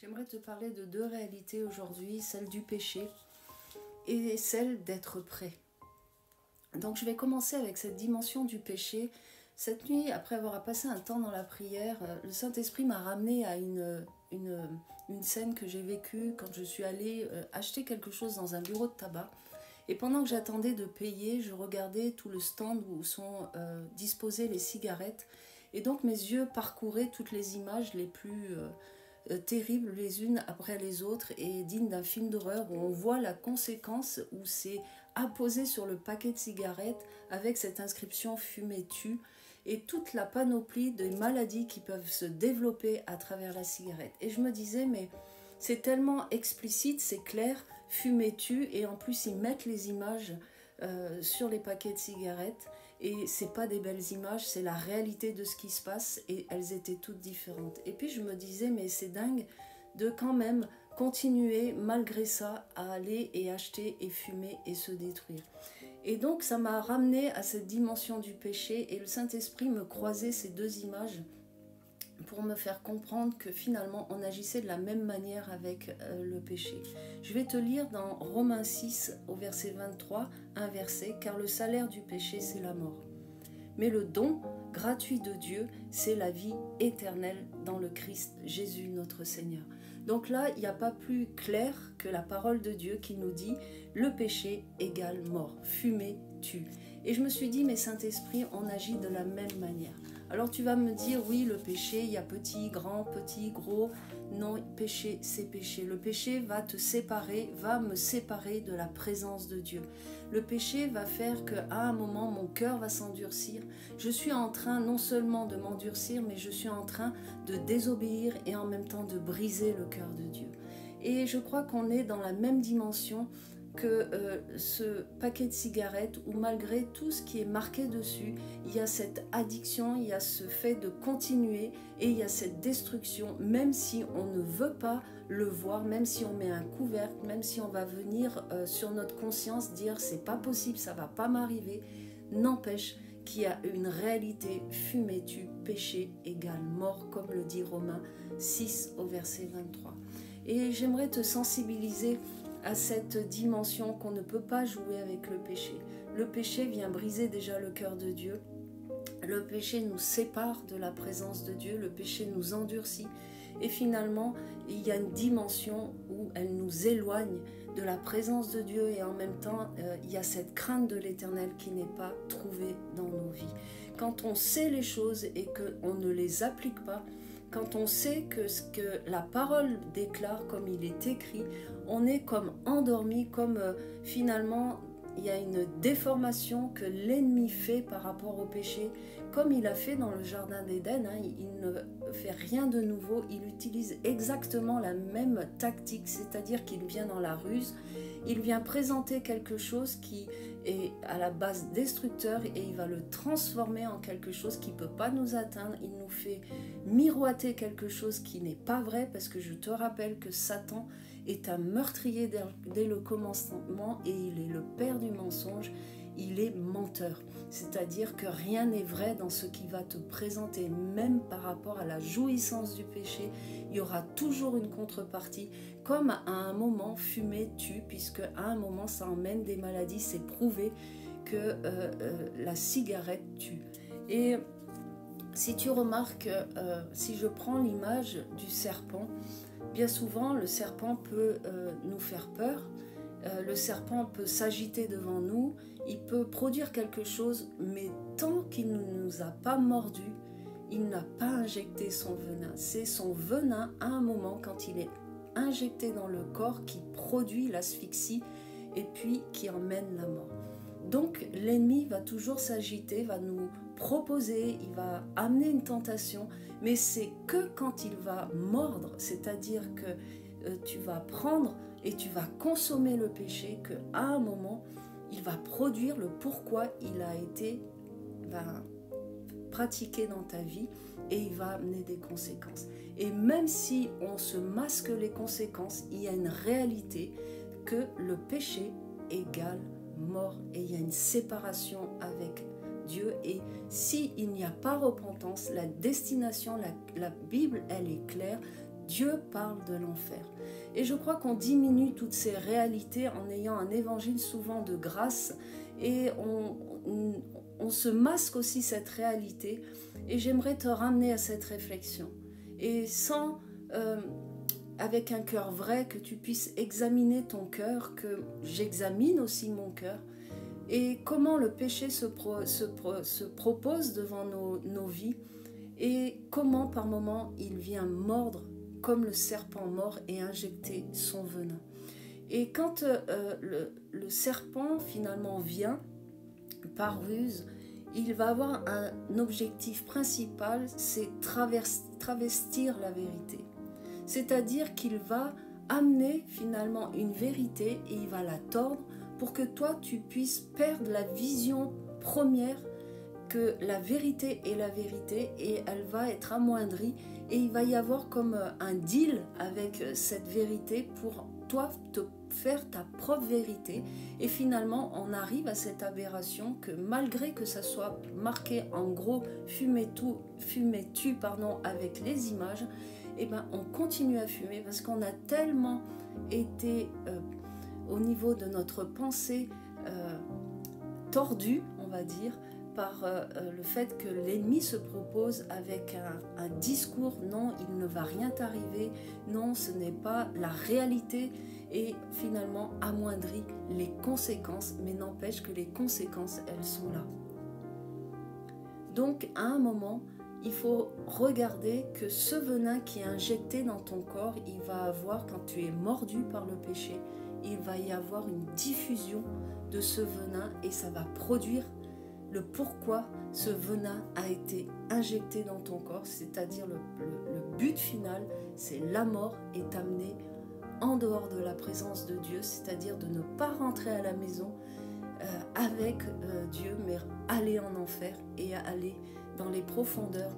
J'aimerais te parler de deux réalités aujourd'hui, celle du péché et celle d'être prêt. Donc je vais commencer avec cette dimension du péché. Cette nuit, après avoir passé un temps dans la prière, le Saint-Esprit m'a ramené à une scène que j'ai vécue quand je suis allée acheter quelque chose dans un bureau de tabac. Et pendant que j'attendais de payer, je regardais tout le stand où sont disposées les cigarettes. Et donc mes yeux parcouraient toutes les images les plus terribles les unes après les autres et dignes d'un film d'horreur où on voit la conséquence, où c'est apposé sur le paquet de cigarettes avec cette inscription "Fumer tue" et toute la panoplie de maladies qui peuvent se développer à travers la cigarette. Et je me disais, mais c'est tellement explicite, c'est clair, "Fumer tue", et en plus ils mettent les images sur les paquets de cigarettes et c'est pas des belles images, c'est la réalité de ce qui se passe et elles étaient toutes différentes. Et puis je me disais, mais c'est dingue de quand même continuer malgré ça à aller et acheter et fumer et se détruire. Et donc ça m'a ramené à cette dimension du péché et le Saint-Esprit me croisait ces deux images pour me faire comprendre que finalement on agissait de la même manière avec le péché. Je vais te lire dans Romains 6 au verset 23 un verset: car le salaire du péché c'est la mort, mais le don gratuit de Dieu c'est la vie éternelle dans le Christ Jésus notre Seigneur. Donc là il n'y a pas plus clair que la parole de Dieu qui nous dit le péché égale mort, fumer tue. Et je me suis dit, mais Saint-Esprit, on agit de la même manière. Alors tu vas me dire, oui, le péché, il y a petit, grand, petit, gros. Non, péché, c'est péché. Le péché va te séparer, va me séparer de la présence de Dieu. Le péché va faire qu'à un moment, mon cœur va s'endurcir. Je suis en train non seulement de m'endurcir, mais je suis en train de désobéir et en même temps de briser le cœur de Dieu. Et je crois qu'on est dans la même dimension que ce paquet de cigarettes où malgré tout ce qui est marqué dessus, il y a cette addiction, il y a ce fait de continuer et il y a cette destruction, même si on ne veut pas le voir, même si on met un couvercle, même si on va venir sur notre conscience dire c'est pas possible, ça va pas m'arriver, n'empêche qu'il y a une réalité, fumer tue, péché égale mort, comme le dit Romains 6 au verset 23. Et j'aimerais te sensibiliser à cette dimension qu'on ne peut pas jouer avec le péché. Le péché vient briser déjà le cœur de Dieu. Le péché nous sépare de la présence de Dieu. Le péché nous endurcit. Et finalement, il y a une dimension où elle nous éloigne de la présence de Dieu et en même temps, il y a cette crainte de l'Éternel qui n'est pas trouvée dans nos vies. Quand on sait les choses et qu'on ne les applique pas, quand on sait que ce que la parole déclare comme il est écrit, on est comme endormi, comme finalement il y a une déformation que l'ennemi fait par rapport au péché, comme il a fait dans le jardin d'Éden. Il ne fait rien de nouveau, il utilise exactement la même tactique, c'est-à-dire qu'il vient dans la ruse, il vient présenter quelque chose qui est à la base destructeur et il va le transformer en quelque chose qui ne peut pas nous atteindre. Il nous fait miroiter quelque chose qui n'est pas vrai, parce que je te rappelle que Satan est un meurtrier dès le commencement et il est le père du mensonge, il est menteur. C'est-à-dire que rien n'est vrai dans ce qu'il va te présenter, même par rapport à la jouissance du péché, il y aura toujours une contrepartie, comme à un moment fumer tue, puisque à un moment ça emmène des maladies, c'est prouvé que la cigarette tue. Et si tu remarques, si je prends l'image du serpent, bien souvent le serpent peut nous faire peur, le serpent peut s'agiter devant nous, il peut produire quelque chose, mais tant qu'il ne nous a pas mordu, il n'a pas injecté son venin. C'est son venin à un moment, quand il est injecté dans le corps, qui produit l'asphyxie et puis qui emmène la mort. Donc l'ennemi va toujours s'agiter, va nous proposer, il va amener une tentation, mais c'est que quand il va mordre, c'est-à-dire que tu vas prendre et tu vas consommer le péché, qu'à un moment, il va produire le pourquoi il a été pratiqué dans ta vie et il va amener des conséquences. Et même si on se masque les conséquences, il y a une réalité que le péché égale mort et il y a une séparation avec Dieu. Et s'il n'y a pas repentance, la destination, la Bible, elle est claire, Dieu parle de l'enfer. Et je crois qu'on diminue toutes ces réalités en ayant un évangile souvent de grâce et on se masque aussi cette réalité. Et j'aimerais te ramener à cette réflexion. Et avec un cœur vrai, que tu puisses examiner ton cœur, que j'examine aussi mon cœur, et comment le péché se propose devant nos vies, et comment par moments il vient mordre comme le serpent mord et injecter son venin. Et quand le serpent finalement vient par ruse, il va avoir un objectif principal, c'est travestir la vérité. C'est-à-dire qu'il va amener finalement une vérité et il va la tordre pour que toi tu puisses perdre la vision première que la vérité est la vérité, et elle va être amoindrie et il va y avoir comme un deal avec cette vérité pour toi te faire ta propre vérité, et finalement on arrive à cette aberration que malgré que ça soit marqué en gros fumer-tu avec les images, et ben on continue à fumer parce qu'on a tellement été au niveau de notre pensée tordue, on va dire, par le fait que l'ennemi se propose avec un discours, non, il ne va rien t'arriver, non, ce n'est pas la réalité, et finalement amoindrit les conséquences, mais n'empêche que les conséquences, elles sont là. Donc à un moment, il faut regarder que ce venin qui est injecté dans ton corps, il va avoir, quand tu es mordu par le péché, il va y avoir une diffusion de ce venin et ça va produire le pourquoi ce venin a été injecté dans ton corps, c'est-à-dire le but final, c'est la mort est amenée en dehors de la présence de Dieu, c'est-à-dire de ne pas rentrer à la maison avec Dieu, mais aller en enfer et aller dans les profondeurs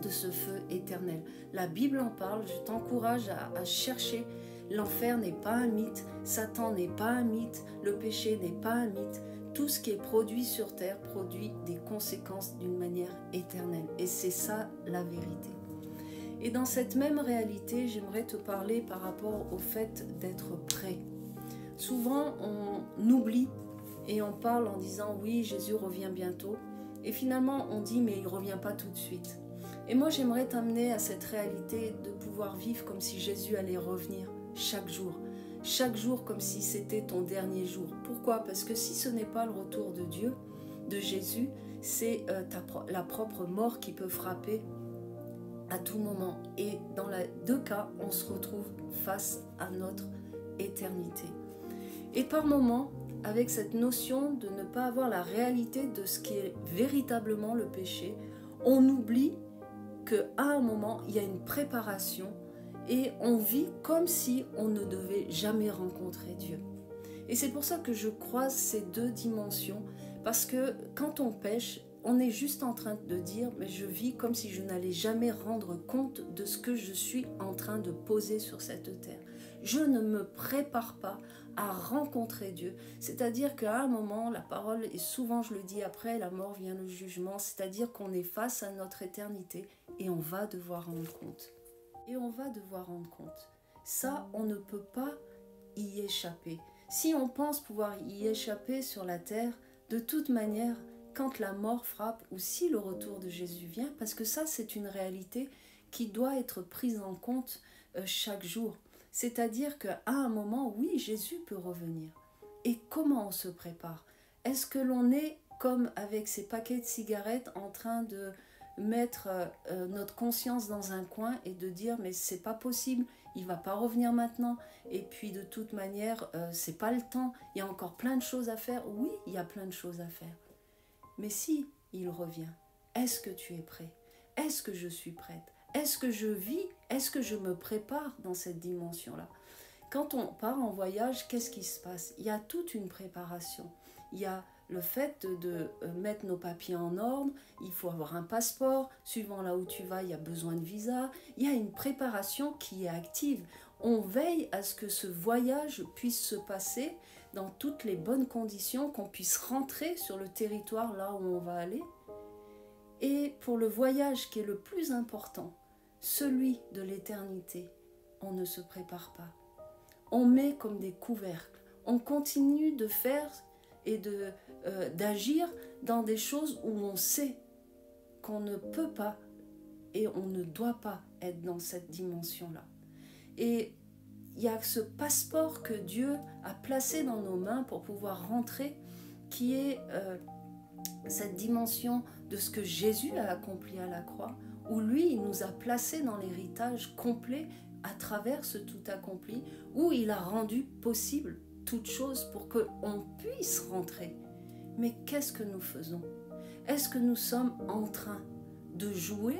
de ce feu éternel. La Bible en parle, je t'encourage à chercher. L'enfer n'est pas un mythe, Satan n'est pas un mythe, le péché n'est pas un mythe. Tout ce qui est produit sur terre produit des conséquences d'une manière éternelle. Et c'est ça la vérité. Et dans cette même réalité, j'aimerais te parler par rapport au fait d'être prêt. Souvent, on oublie et on parle en disant « oui, Jésus revient bientôt ». Et finalement, on dit « mais il ne revient pas tout de suite ». Et moi, j'aimerais t'amener à cette réalité de pouvoir vivre comme si Jésus allait revenir chaque jour. Chaque jour comme si c'était ton dernier jour. Pourquoi? Parce que si ce n'est pas le retour de Dieu, de Jésus, c'est la propre mort qui peut frapper à tout moment. Et dans les deux cas, on se retrouve face à notre éternité. Et par moments, avec cette notion de ne pas avoir la réalité de ce qui est véritablement le péché, on oublie qu'à un moment, il y a une préparation et on vit comme si on ne devait jamais rencontrer Dieu. Et c'est pour ça que je croise ces deux dimensions, parce que quand on pêche, on est juste en train de dire, mais je vis comme si je n'allais jamais rendre compte de ce que je suis en train de poser sur cette terre. Je ne me prépare pas à rencontrer Dieu. C'est-à-dire qu'à un moment, la parole, et souvent je le dis après, la mort vient le jugement, c'est-à-dire qu'on est face à notre éternité et on va devoir rendre compte. Et on va devoir rendre compte. Ça, on ne peut pas y échapper. Si on pense pouvoir y échapper sur la terre, de toute manière, quand la mort frappe ou si le retour de Jésus vient, parce que ça, c'est une réalité qui doit être prise en compte chaque jour. C'est-à-dire qu'à un moment, oui, Jésus peut revenir. Et comment on se prépare? Est-ce que l'on est comme avec ces paquets de cigarettes en train de mettre notre conscience dans un coin et de dire mais c'est pas possible, il va pas revenir maintenant, et puis de toute manière c'est pas le temps, il y a encore plein de choses à faire. Oui, il y a plein de choses à faire, mais si il revient, est-ce que tu es prêt? Est-ce que je suis prête? Est-ce que je vis? Est-ce que je me prépare dans cette dimension-là? Quand on part en voyage, qu'est-ce qui se passe? Il y a toute une préparation. Il y a le fait de mettre nos papiers en ordre, il faut avoir un passeport, suivant là où tu vas, il y a besoin de visa. Il y a une préparation qui est active. On veille à ce que ce voyage puisse se passer dans toutes les bonnes conditions, qu'on puisse rentrer sur le territoire là où on va aller. Et pour le voyage qui est le plus important, celui de l'éternité, on ne se prépare pas. On met comme des couvercles. On continue de faire et d'agir dans des choses où on sait qu'on ne peut pas et on ne doit pas être dans cette dimension-là. Et il y a ce passeport que Dieu a placé dans nos mains pour pouvoir rentrer, qui est cette dimension de ce que Jésus a accompli à la croix, où lui, il nous a placés dans l'héritage complet à travers ce tout accompli, où il a rendu possible toute chose pour qu'on puisse rentrer. Mais qu'est-ce que nous faisons? Est-ce que nous sommes en train de jouer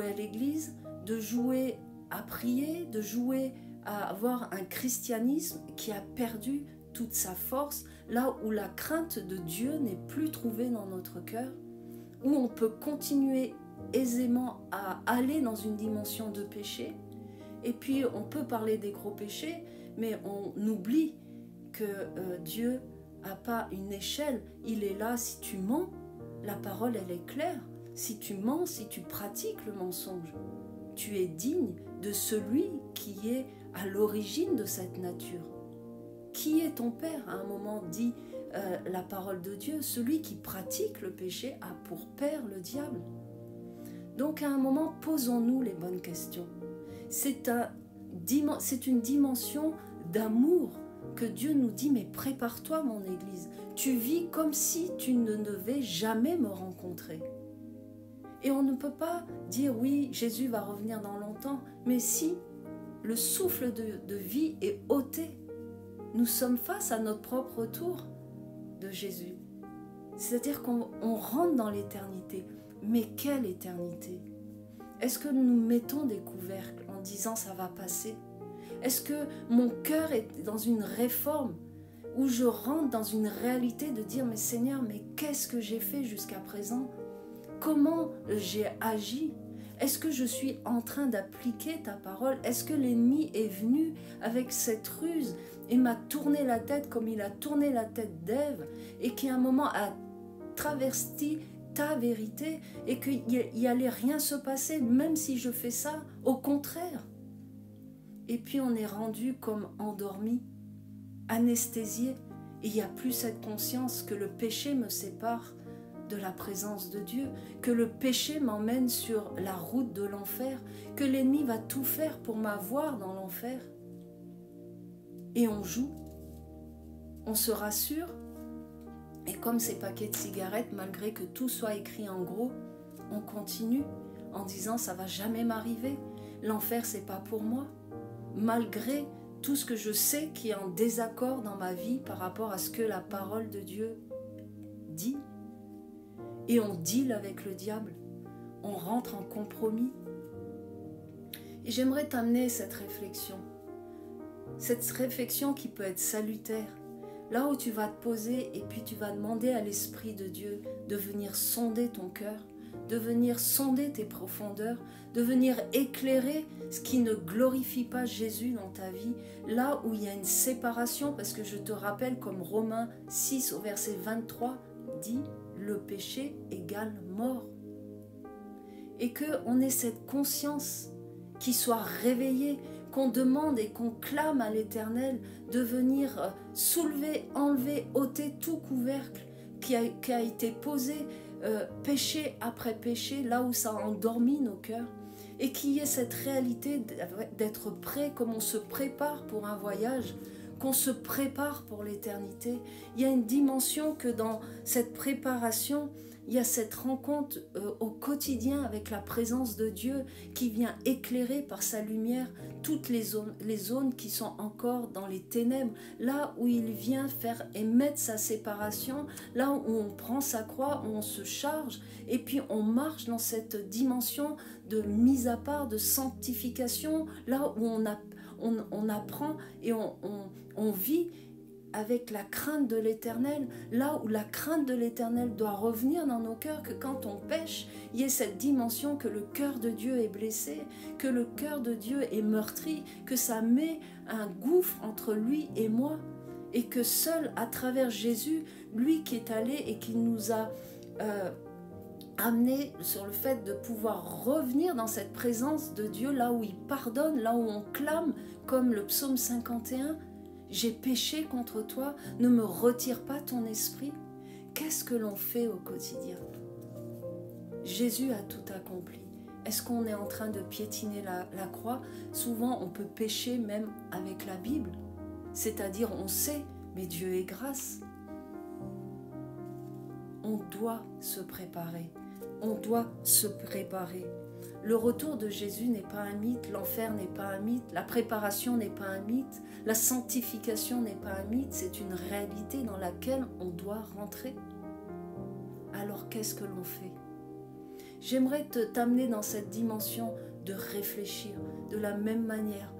à l'église, de jouer à prier, de jouer à avoir un christianisme qui a perdu toute sa force, là où la crainte de Dieu n'est plus trouvée dans notre cœur, où on peut continuer aisément à aller dans une dimension de péché, et puis on peut parler des gros péchés, mais on oublie que Dieu n'a pas une échelle. Il est là si tu mens, la parole elle est claire. Si tu mens, si tu pratiques le mensonge, tu es digne de celui qui est à l'origine de cette nature. Qui est ton père? À un moment dit la parole de Dieu, celui qui pratique le péché a pour père le diable. Donc à un moment, posons-nous les bonnes questions. C'est une dimension d'amour que Dieu nous dit, mais prépare-toi mon Église. Tu vis comme si tu ne devais jamais me rencontrer. Et on ne peut pas dire, oui, Jésus va revenir dans longtemps, mais si le souffle de vie est ôté, nous sommes face à notre propre retour de Jésus. C'est-à-dire qu'on rentre dans l'éternité. Mais quelle éternité? Est-ce que nous mettons des couvercles en disant ça va passer? Est-ce que mon cœur est dans une réforme où je rentre dans une réalité de dire mais Seigneur, mais qu'est-ce que j'ai fait jusqu'à présent? Comment j'ai agi? Est-ce que je suis en train d'appliquer ta parole? Est-ce que l'ennemi est venu avec cette ruse et m'a tourné la tête comme il a tourné la tête d'Ève et qui à un moment a travesti ta vérité et qu'il n'y allait rien se passer même si je fais ça? Au contraire. Et puis on est rendu comme endormi, anesthésié, et il n'y a plus cette conscience que le péché me sépare de la présence de Dieu, que le péché m'emmène sur la route de l'enfer, que l'ennemi va tout faire pour m'avoir dans l'enfer. Et on joue, on se rassure, et comme ces paquets de cigarettes, malgré que tout soit écrit en gros, on continue en disant ça va jamais m'arriver, l'enfer c'est pas pour moi. Malgré tout ce que je sais qui est en désaccord dans ma vie par rapport à ce que la parole de Dieu dit. Et on deal avec le diable, on rentre en compromis. Et j'aimerais t'amener cette réflexion qui peut être salutaire, là où tu vas te poser et puis tu vas demander à l'Esprit de Dieu de venir sonder ton cœur, de venir sonder tes profondeurs, de venir éclairer ce qui ne glorifie pas Jésus dans ta vie, là où il y a une séparation, parce que je te rappelle comme Romains 6 au verset 23 dit, le péché égale mort. Et qu'on ait cette conscience qui soit réveillée, qu'on demande et qu'on clame à l'Éternel de venir soulever, enlever, ôter tout couvercle qui a été posé péché après péché, là où ça a endormi nos cœurs, et qu'il y ait cette réalité d'être prêt comme on se prépare pour un voyage, qu'on se prépare pour l'éternité. Il y a une dimension que dans cette préparation, il y a cette rencontre au quotidien avec la présence de Dieu qui vient éclairer par sa lumière toutes les zones qui sont encore dans les ténèbres, là où il vient faire émettre sa séparation, là où on prend sa croix, où on se charge, et puis on marche dans cette dimension de mise à part, de sanctification, là où on apprend et on vit avec la crainte de l'Éternel, là où la crainte de l'Éternel doit revenir dans nos cœurs, que quand on pêche, il y ait cette dimension que le cœur de Dieu est blessé, que le cœur de Dieu est meurtri, que ça met un gouffre entre lui et moi, et que seul à travers Jésus, lui qui est allé et qui nous a amené sur le fait de pouvoir revenir dans cette présence de Dieu, là où il pardonne, là où on clame, comme le psaume 51, « J'ai péché contre toi, ne me retire pas ton esprit ». Qu'est-ce que l'on fait au quotidien? Jésus a tout accompli. Est-ce qu'on est en train de piétiner la croix? Souvent, on peut pécher même avec la Bible. C'est-à-dire, on sait, mais Dieu est grâce. On doit se préparer. On doit se préparer. Le retour de Jésus n'est pas un mythe, l'enfer n'est pas un mythe, la préparation n'est pas un mythe, la sanctification n'est pas un mythe, c'est une réalité dans laquelle on doit rentrer. Alors qu'est-ce que l'on fait? J'aimerais t'amener dans cette dimension de réfléchir de la même manière.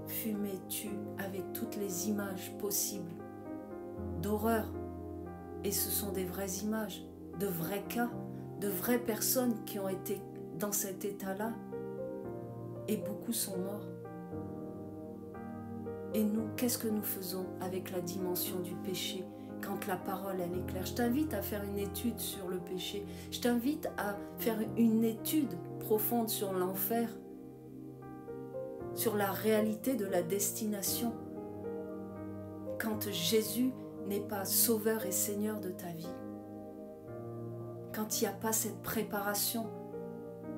Fumais-tu avec toutes les images possibles d'horreur? Et ce sont des vraies images, de vrais cas, de vraies personnes qui ont été dans cet état-là. Et beaucoup sont morts. Et nous, qu'est-ce que nous faisons avec la dimension du péché quand la parole, elle est claire? Je t'invite à faire une étude sur le péché. Je t'invite à faire une étude profonde sur l'enfer, sur la réalité de la destination. Quand Jésus n'est pas sauveur et seigneur de ta vie, quand il n'y a pas cette préparation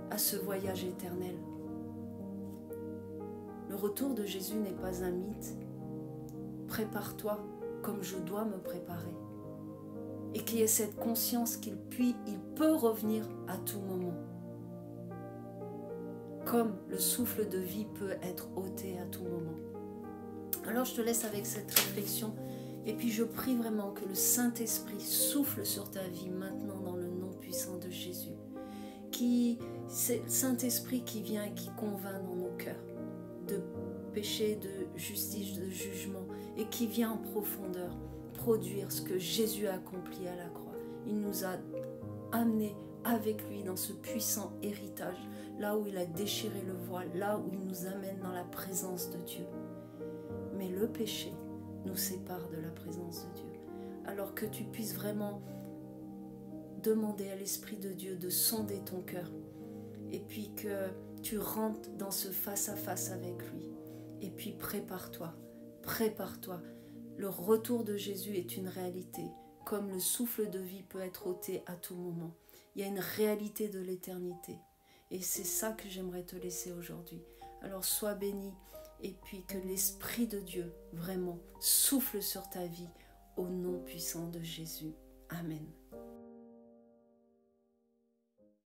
à ce voyage éternel. Le retour de Jésus n'est pas un mythe. Prépare-toi comme je dois me préparer. Et qu'il y ait cette conscience qu'il peut revenir à tout moment. Comme le souffle de vie peut être ôté à tout moment. Alors je te laisse avec cette réflexion. Et puis je prie vraiment que le Saint-Esprit souffle sur ta vie maintenant dans le nom puissant de Jésus. C'est le Saint-Esprit qui vient et qui convainc dans nos cœurs de péché, de justice, de jugement, et qui vient en profondeur produire ce que Jésus a accompli à la croix. Il nous a amenés avec lui dans ce puissant héritage, là où il a déchiré le voile, là où il nous amène dans la présence de Dieu. Mais le péché nous sépare de la présence de Dieu. Alors que tu puisses vraiment demander à l'Esprit de Dieu de sonder ton cœur, et puis que tu rentres dans ce face-à-face avec lui. Et puis prépare-toi, prépare-toi. Le retour de Jésus est une réalité, comme le souffle de vie peut être ôté à tout moment. Il y a une réalité de l'éternité. Et c'est ça que j'aimerais te laisser aujourd'hui. Alors sois béni, et puis que l'Esprit de Dieu vraiment souffle sur ta vie au nom puissant de Jésus. Amen.